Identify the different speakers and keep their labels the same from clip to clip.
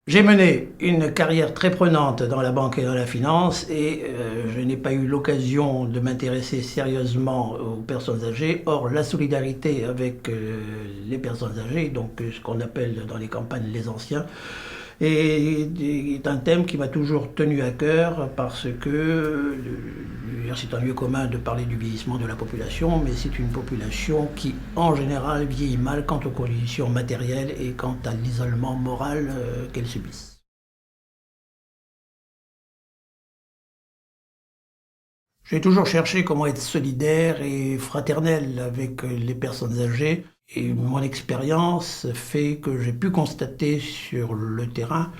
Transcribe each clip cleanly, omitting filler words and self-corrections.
Speaker 1: J'ai mené une carrière très prenante dans la banque et dans la finance et je n'ai pas eu l'occasion de m'intéresser sérieusement aux personnes âgées. Or, la solidarité avec les personnes âgées, donc ce qu'on appelle dans les campagnes les anciens, est un thème qui m'a toujours tenu à cœur parce que c'est un lieu commun de parler du vieillissement de la population, mais c'est une population qui, en général, vieillit mal quant aux conditions matérielles et quant à l'isolement moral qu'elle subissent. J'ai toujours cherché comment être solidaire et fraternel avec les personnes âgées et mon expérience fait que j'ai pu constater sur le terrain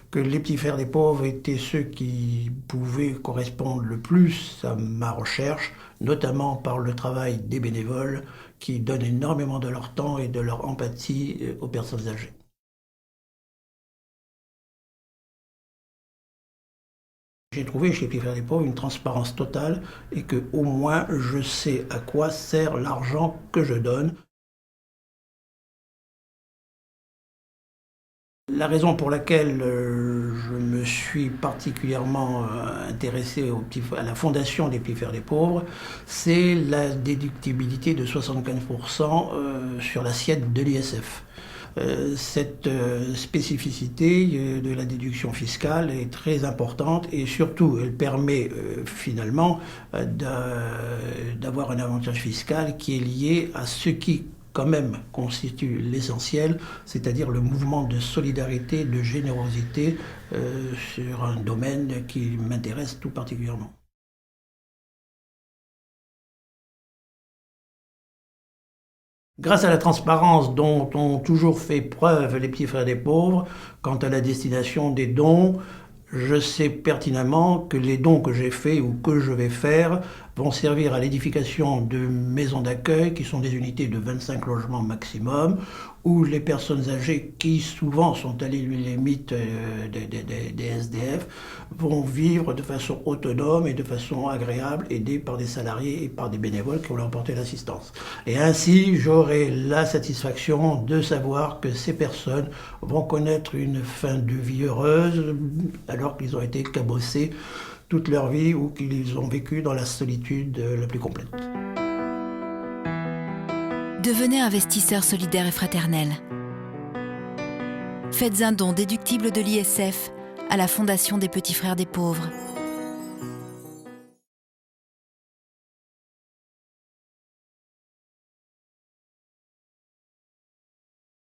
Speaker 1: que les petits frères des pauvres étaient ceux qui pouvaient correspondre le plus à ma recherche, notamment par le travail des bénévoles qui donnent énormément de leur temps et de leur empathie aux personnes âgées. J'ai trouvé chez Petits Frères des Pauvres une transparence totale et que au moins je sais à quoi sert l'argent que je donne. La raison pour laquelle je me suis particulièrement intéressé à la fondation des Petits Frères des Pauvres, c'est la déductibilité de 75% sur l'assiette de l'ISF. Cette spécificité de la déduction fiscale est très importante et surtout elle permet finalement d'avoir un avantage fiscal qui est lié à ce qui quand même constitue l'essentiel, c'est-à-dire le mouvement de solidarité, de générosité sur un domaine qui m'intéresse tout particulièrement. Grâce à la transparence dont ont toujours fait preuve les petits frères des pauvres quant à la destination des dons, je sais pertinemment que les dons que j'ai faits ou que je vais faire vont servir à l'édification de maisons d'accueil qui sont des unités de 25 logements maximum, où les personnes âgées qui souvent sont à limite des SDF vont vivre de façon autonome et de façon agréable, aidées par des salariés et par des bénévoles qui vont leur apporter l'assistance. Et ainsi, j'aurai la satisfaction de savoir que ces personnes vont connaître une fin de vie heureuse alors qu'ils ont été cabossés toute leur vie ou qu'ils ont vécu dans la solitude la plus complète.
Speaker 2: Devenez investisseur solidaire et fraternel. Faites un don déductible de l'ISF à la Fondation des Petits Frères des Pauvres.